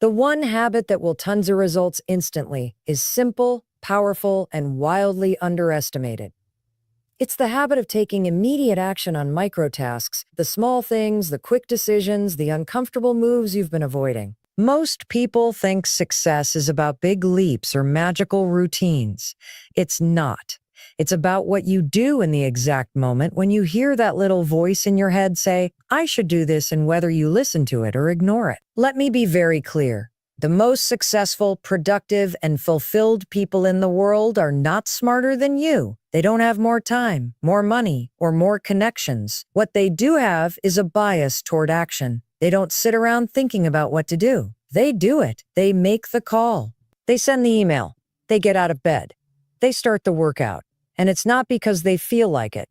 The one habit that will tons of results instantly is simple, powerful, and wildly underestimated. It's the habit of taking immediate action on microtasks, the small things, the quick decisions, the uncomfortable moves you've been avoiding. Most people think success is about big leaps or magical routines. It's not. It's about what you do in the exact moment when you hear that little voice in your head say, I should do this, and whether you listen to it or ignore it. Let me be very clear. The most successful, productive, and fulfilled people in the world are not smarter than you. They don't have more time, more money, or more connections. What they do have is a bias toward action. They don't sit around thinking about what to do. They do it. They make the call. They send the email. They get out of bed. They start the workout. And it's not because they feel like it.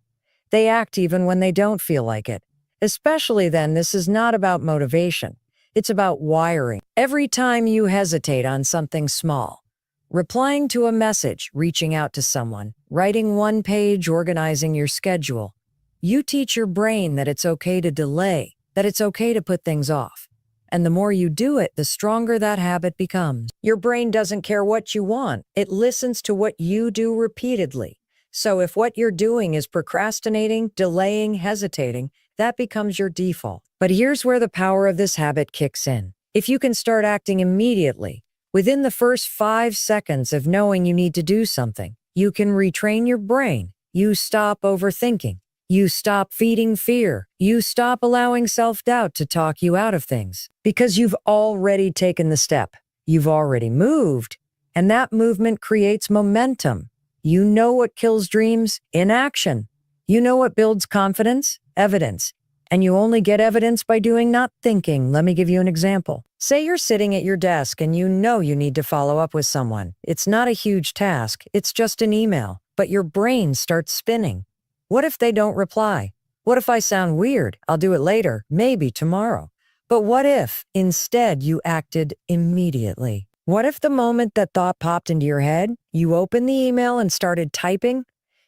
They act even when they don't feel like it. Especially then, this is not about motivation. It's about wiring. Every time you hesitate on something small, replying to a message, reaching out to someone, writing one page, organizing your schedule, you teach your brain that it's okay to delay, that it's okay to put things off. And the more you do it, the stronger that habit becomes. Your brain doesn't care what you want. It listens to what you do repeatedly. So if what you're doing is procrastinating, delaying, hesitating, that becomes your default. But here's where the power of this habit kicks in. If you can start acting immediately, within the first 5 seconds of knowing you need to do something, you can retrain your brain. You stop overthinking. You stop feeding fear. You stop allowing self-doubt to talk you out of things. Because you've already taken the step. You've already moved. And that movement creates momentum. You know what kills dreams? Inaction. You know what builds confidence? Evidence. And you only get evidence by doing, not thinking. Let me give you an example. Say you're sitting at your desk and you know you need to follow up with someone. It's not a huge task. It's just an email. But your brain starts spinning. What if they don't reply? What if I sound weird? I'll do it later, maybe tomorrow. But what if, instead, you acted immediately? What if the moment that thought popped into your head, you opened the email and started typing?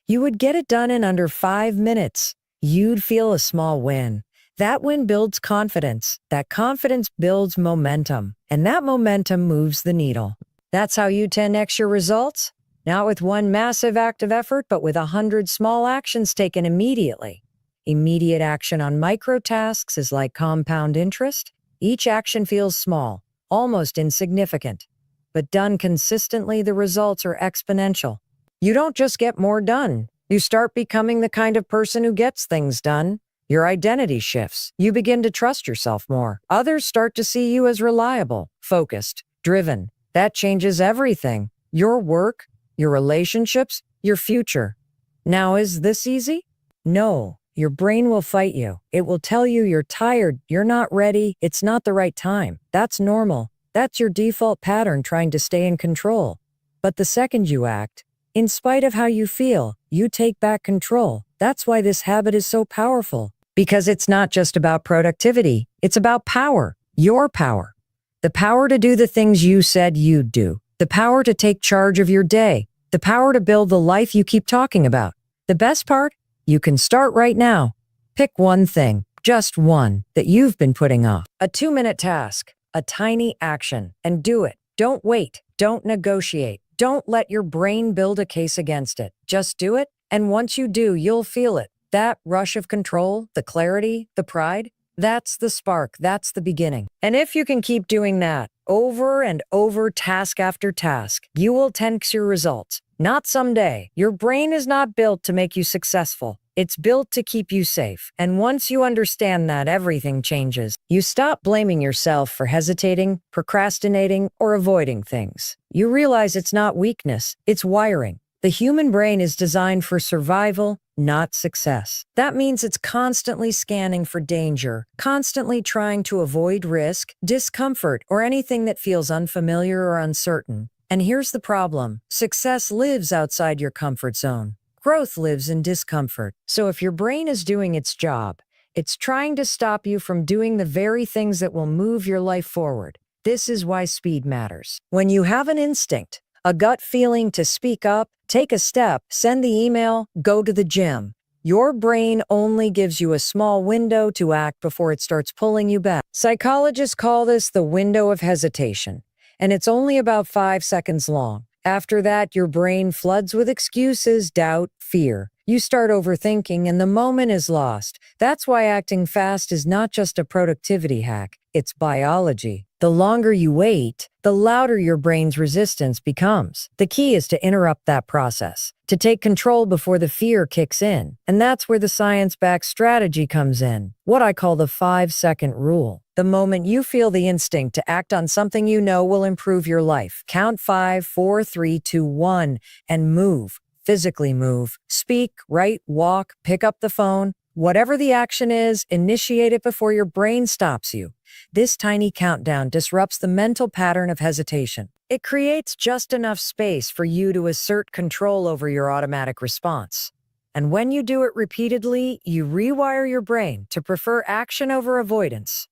You would get it done in under 5 minutes. You'd feel a small win. That win builds confidence. That confidence builds momentum. And that momentum moves the needle. That's how you 10x your results. Not with one massive act of effort, but with 100 small actions taken immediately. Immediate action on micro tasks is like compound interest. Each action feels small, almost insignificant. But done consistently, the results are exponential. You don't just get more done. You start becoming the kind of person who gets things done. Your identity shifts. You begin to trust yourself more. Others start to see you as reliable, focused, driven. That changes everything. Your work, your relationships, your future. Now, is this easy? No. Your brain will fight you. It will tell you you're tired, you're not ready, it's not the right time. That's normal. That's your default pattern trying to stay in control. But the second you act, in spite of how you feel, you take back control. That's why this habit is so powerful. Because it's not just about productivity, it's about power. Your power. The power to do the things you said you'd do. The power to take charge of your day. The power to build the life you keep talking about. The best part? You can start right now. Pick one thing, just one, that you've been putting off. A 2-minute task, a tiny action, and do it. Don't wait. Don't negotiate. Don't let your brain build a case against it. Just do it, and once you do, you'll feel it. That rush of control, the clarity, the pride, that's the spark. That's the beginning. And if you can keep doing that over and over, task after task, you will 10x your results. Not someday. Your brain is not built to make you successful. It's built to keep you safe. And once you understand that, everything changes. You stop blaming yourself for hesitating, procrastinating, or avoiding things. You realize it's not weakness, it's wiring. The human brain is designed for survival, not success. That means it's constantly scanning for danger, constantly trying to avoid risk, discomfort, or anything that feels unfamiliar or uncertain. And here's the problem. Success lives outside your comfort zone. Growth lives in discomfort. So if your brain is doing its job, it's trying to stop you from doing the very things that will move your life forward. This is why speed matters. When you have an instinct, a gut feeling to speak up, take a step, send the email, go to the gym, Your brain only gives you a small window to act before it starts pulling you back. Psychologists call this the window of hesitation, and it's only about 5 seconds long. After that, your brain floods with excuses, doubt, fear. You start overthinking, and the moment is lost. That's why acting fast is not just a productivity hack, it's biology. The longer you wait, the louder your brain's resistance becomes. The key is to interrupt that process, to take control before the fear kicks in. And that's where the science-backed strategy comes in, what I call the 5-second rule. The moment you feel the instinct to act on something you know will improve your life, count 5, 4, 3, 2, 1, and move. Physically move. Speak, write, walk, pick up the phone. Whatever the action is, initiate it before your brain stops you. This tiny countdown disrupts the mental pattern of hesitation. It creates just enough space for you to assert control over your automatic response. And when you do it repeatedly, you rewire your brain to prefer action over avoidance.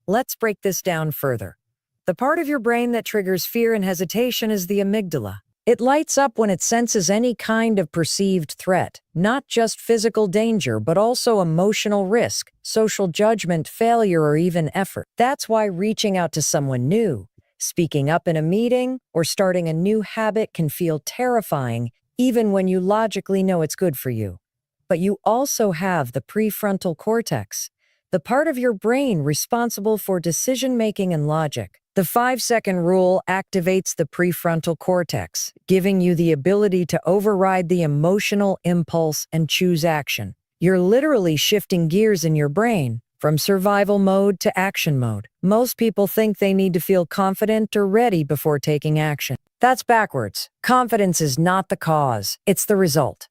Let's break this down further. The part of your brain that triggers fear and hesitation is the amygdala. It lights up when it senses any kind of perceived threat, not just physical danger, but also emotional risk, social judgment, failure, or even effort. That's why reaching out to someone new, speaking up in a meeting, or starting a new habit can feel terrifying, even when you logically know it's good for you. But you also have the prefrontal cortex, the part of your brain responsible for decision-making and logic. The 5-second rule activates the prefrontal cortex, giving you the ability to override the emotional impulse and choose action. You're literally shifting gears in your brain from survival mode to action mode. Most people think they need to feel confident or ready before taking action. That's backwards. Confidence is not the cause, it's the result.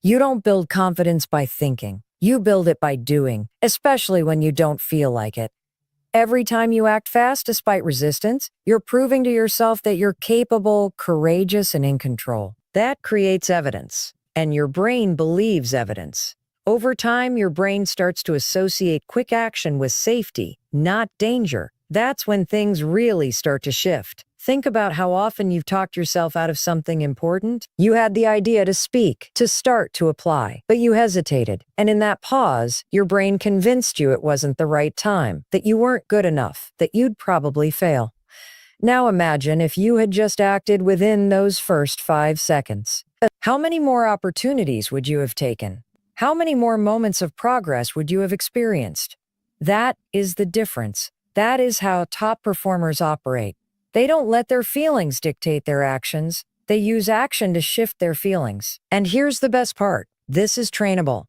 You don't build confidence by thinking. You build it by doing, especially when you don't feel like it. Every time you act fast despite resistance, you're proving to yourself that you're capable, courageous, and in control. That creates evidence, and your brain believes evidence. Over time, your brain starts to associate quick action with safety, not danger. That's when things really start to shift. Think about how often you've talked yourself out of something important. You had the idea to speak, to start to apply, but you hesitated. And in that pause, your brain convinced you it wasn't the right time, that you weren't good enough, that you'd probably fail. Now imagine if you had just acted within those first 5 seconds. How many more opportunities would you have taken? How many more moments of progress would you have experienced? That is the difference. That is how top performers operate. They don't let their feelings dictate their actions. They use action to shift their feelings. And here's the best part. This is trainable.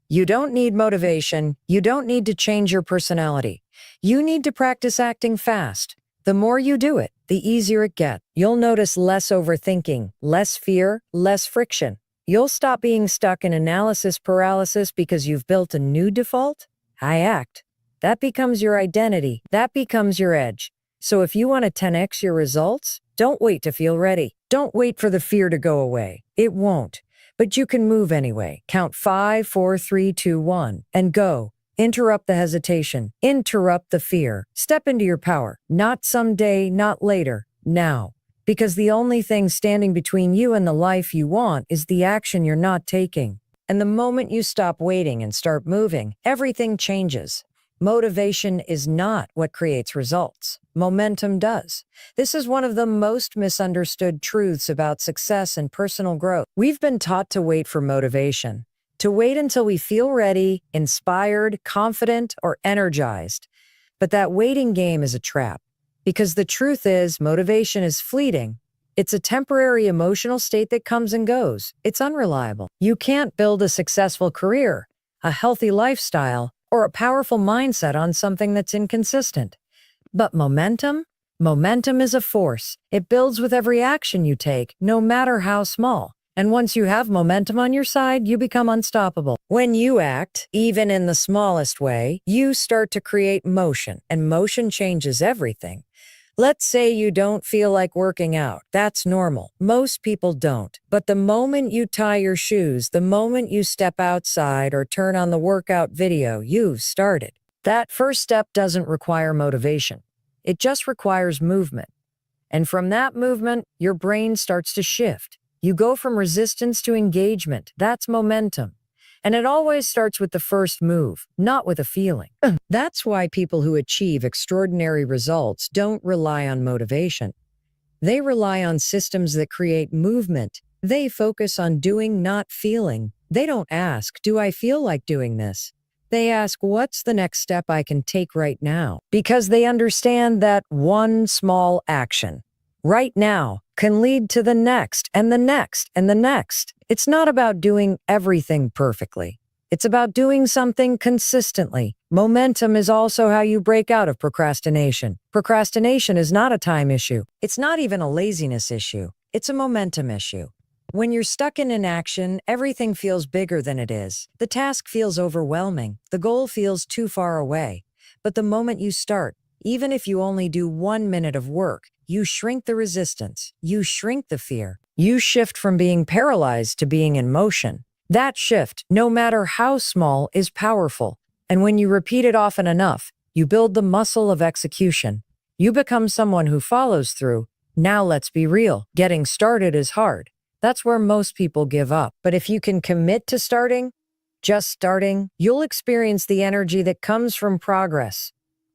You don't need motivation. You don't need to change your personality. You need to practice acting fast. The more you do it, the easier it gets. You'll notice less overthinking, less fear, less friction. You'll stop being stuck in analysis paralysis because you've built a new default. I act. That becomes your identity. That becomes your edge. So if you want to 10x your results, don't wait to feel ready. Don't wait for the fear to go away. It won't. But you can move anyway. Count 5, 4, 3, 2, 1, and go. Interrupt the hesitation. Interrupt the fear. Step into your power. Not someday, not later. Now. Because the only thing standing between you and the life you want is the action you're not taking. And the moment you stop waiting and start moving, everything changes. Motivation is not what creates results. Momentum does. This is one of the most misunderstood truths about success and personal growth. We've been taught to wait for motivation, to wait until we feel ready, inspired, confident, or energized. But that waiting game is a trap. Because the truth is, motivation is fleeting. It's a temporary emotional state that comes and goes. It's unreliable. You can't build a successful career, a healthy lifestyle, or a powerful mindset on something that's inconsistent. But momentum? Momentum is a force. It builds with every action you take, no matter how small. And once you have momentum on your side, you become unstoppable. When you act, even in the smallest way, you start to create motion, and motion changes everything. Let's say you don't feel like working out. That's normal. Most people don't. But the moment you tie your shoes, the moment you step outside or turn on the workout video, you've started. That first step doesn't require motivation. It just requires movement. And from that movement, your brain starts to shift. You go from resistance to engagement. That's momentum. And it always starts with the first move, not with a feeling. That's why people who achieve extraordinary results don't rely on motivation. They rely on systems that create movement. They focus on doing, not feeling. They don't ask, do I feel like doing this? They ask, what's the next step I can take right now? Because they understand that one small action, right now, can lead to the next and the next and the next. It's not about doing everything perfectly. It's about doing something consistently. Momentum is also how you break out of procrastination. Procrastination is not a time issue. It's not even a laziness issue. It's a momentum issue. When you're stuck in inaction, everything feels bigger than it is. The task feels overwhelming. The goal feels too far away. But the moment you start, even if you only do 1 minute of work, you shrink the resistance. You shrink the fear. You shift from being paralyzed to being in motion. That shift, no matter how small, is powerful. And when you repeat it often enough, you build the muscle of execution. You become someone who follows through. Now let's be real. Getting started is hard. That's where most people give up. But if you can commit to starting, just starting, you'll experience the energy that comes from progress.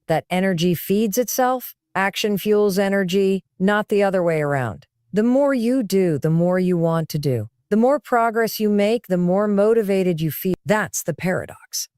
That energy feeds itself. Action fuels energy, not the other way around. The more you do, the more you want to do. The more progress you make, the more motivated you feel. That's the paradox.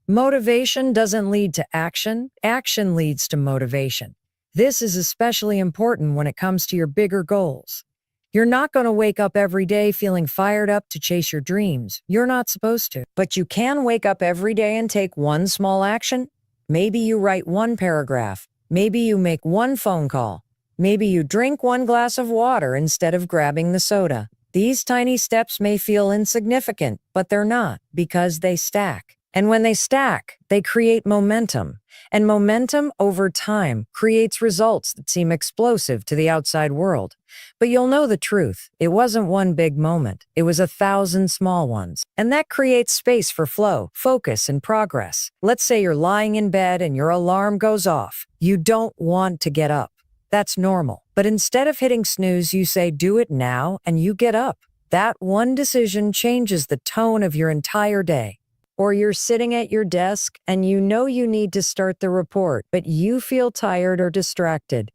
Motivation doesn't lead to action. Action leads to motivation. This is especially important when it comes to your bigger goals. You're not going to wake up every day feeling fired up to chase your dreams. You're not supposed to. But you can wake up every day and take one small action. Maybe you write one paragraph. Maybe you make one phone call. Maybe you drink one glass of water instead of grabbing the soda. These tiny steps may feel insignificant, but they're not, because they stack. And when they stack, they create momentum. And momentum over time creates results that seem explosive to the outside world. But you'll know the truth. It wasn't one big moment. It was 1,000 small ones. And that creates space for flow, focus, and progress. Let's say you're lying in bed and your alarm goes off. You don't want to get up. That's normal. But instead of hitting snooze, you say, do it now, and you get up. That one decision changes the tone of your entire day. Or you're sitting at your desk and you know you need to start the report, but you feel tired or distracted.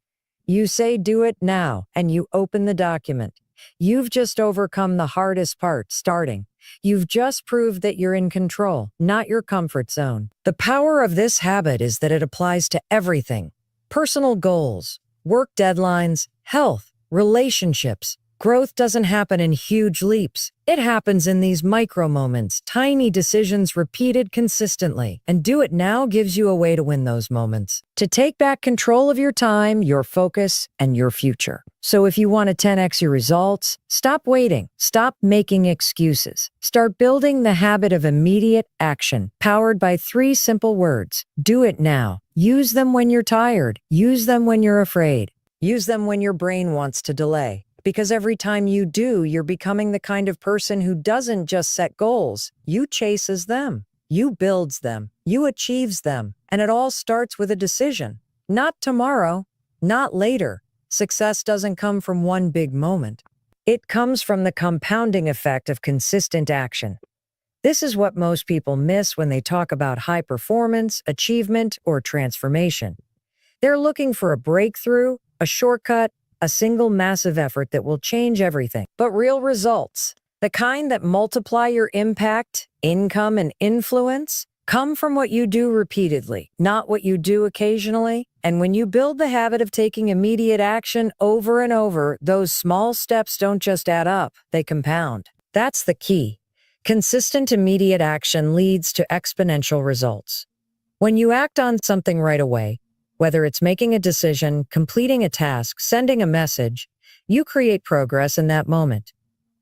You say, do it now, and you open the document. You've just overcome the hardest part, starting. You've just proved that you're in control, not your comfort zone. The power of this habit is that it applies to everything. Personal goals, work deadlines, health, relationships. Growth doesn't happen in huge leaps. It happens in these micro moments, tiny decisions repeated consistently. And do it now gives you a way to win those moments. To take back control of your time, your focus, and your future. So if you want to 10x your results, stop waiting. Stop making excuses. Start building the habit of immediate action, powered by 3 simple words. Do it now. Use them when you're tired. Use them when you're afraid. Use them when your brain wants to delay. Because every time you do, you're becoming the kind of person who doesn't just set goals. You chases them. You builds them. You achieves them. And it all starts with a decision. Not tomorrow. Not later. Success doesn't come from one big moment. It comes from the compounding effect of consistent action. This is what most people miss when they talk about high performance, achievement, or transformation. They're looking for a breakthrough, a shortcut, a single massive effort that will change everything. But real results, the kind that multiply your impact, income, and influence, come from what you do repeatedly, not what you do occasionally. And when you build the habit of taking immediate action over and over, those small steps don't just add up, they compound. That's the key. Consistent immediate action leads to exponential results. When you act on something right away, whether it's making a decision, completing a task, sending a message, you create progress in that moment.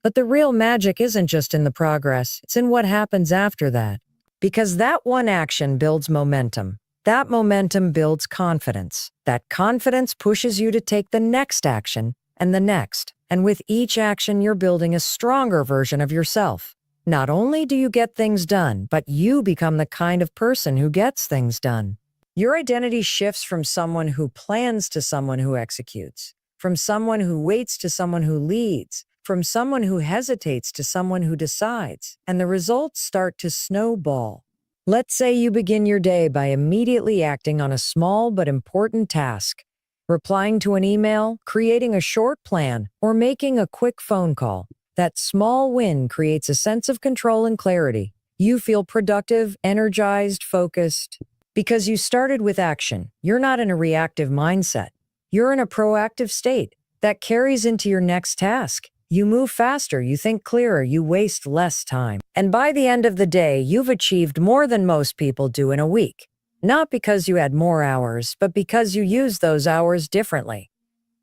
But the real magic isn't just in the progress, it's in what happens after that. Because that one action builds momentum. That momentum builds confidence. That confidence pushes you to take the next action and the next. And with each action, you're building a stronger version of yourself. Not only do you get things done, but you become the kind of person who gets things done. Your identity shifts from someone who plans to someone who executes, from someone who waits to someone who leads, from someone who hesitates to someone who decides, and the results start to snowball. Let's say you begin your day by immediately acting on a small but important task, replying to an email, creating a short plan, or making a quick phone call. That small win creates a sense of control and clarity. You feel productive, energized, focused. Because you started with action, you're not in a reactive mindset. You're in a proactive state that carries into your next task. You move faster, you think clearer, you waste less time. And by the end of the day, you've achieved more than most people do in a week. Not because you had more hours, but because you used those hours differently.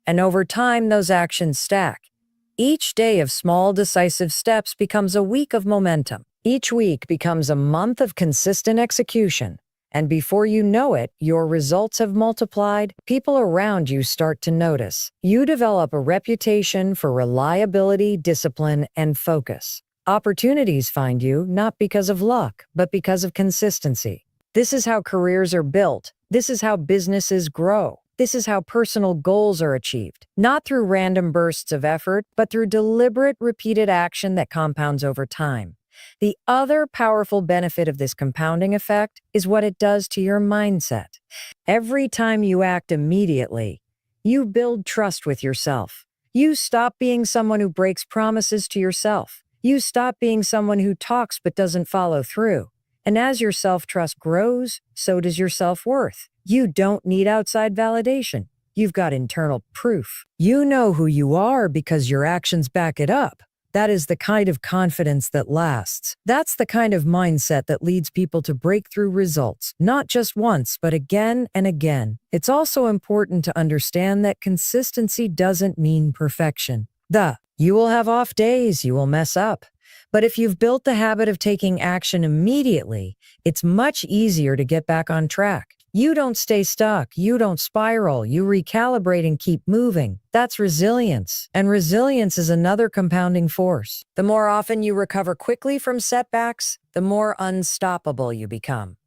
And over time, those actions stack. Each day of small, decisive steps becomes a week of momentum. Each week becomes a month of consistent execution. And before you know it, your results have multiplied. People around you start to notice. You develop a reputation for reliability, discipline, and focus. Opportunities find you not because of luck, but because of consistency. This is how careers are built. This is how businesses grow. This is how personal goals are achieved. Not through random bursts of effort, but through deliberate, repeated action that compounds over time. The other powerful benefit of this compounding effect is what it does to your mindset. Every time you act immediately, you build trust with yourself. You stop being someone who breaks promises to yourself. You stop being someone who talks but doesn't follow through. And as your self-trust grows, so does your self-worth. You don't need outside validation. You've got internal proof. You know who you are because your actions back it up. That is the kind of confidence that lasts. That's the kind of mindset that leads people to breakthrough results, not just once, but again and again. It's also important to understand that consistency doesn't mean perfection. You will have off days, you will mess up. But if you've built the habit of taking action immediately, it's much easier to get back on track. You don't stay stuck, you don't spiral, you recalibrate and keep moving. That's resilience. And resilience is another compounding force. The more often you recover quickly from setbacks, the more unstoppable you become.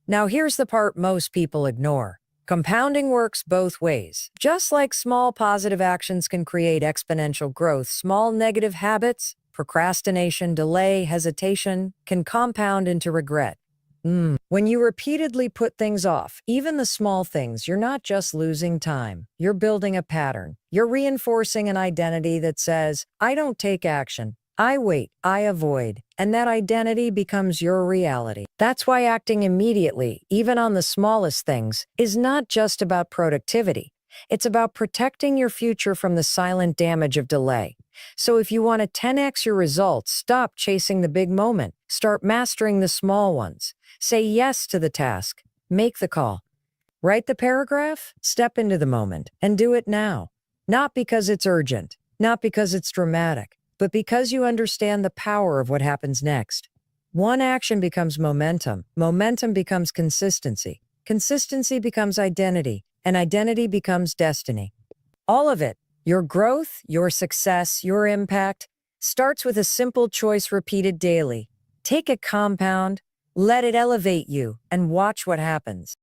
Now here's the part most people ignore. Compounding works both ways. Just like small positive actions can create exponential growth, small negative habits, procrastination, delay, hesitation, can compound into regret. When you repeatedly put things off, even the small things, you're not just losing time. You're building a pattern. You're reinforcing an identity that says, I don't take action. I wait, I avoid, and that identity becomes your reality. That's why acting immediately, even on the smallest things, is not just about productivity. It's about protecting your future from the silent damage of delay. So if you want to 10x your results, stop chasing the big moment. Start mastering the small ones. Say yes to the task. Make the call. Write the paragraph. Step into the moment and do it now. Not because it's urgent, not because it's dramatic, but because you understand the power of what happens next. One action becomes momentum. Momentum becomes consistency. Consistency becomes identity, and identity becomes destiny. All of it, your growth, your success, your impact, starts with a simple choice repeated daily. Take a compound, let it elevate you, and watch what happens.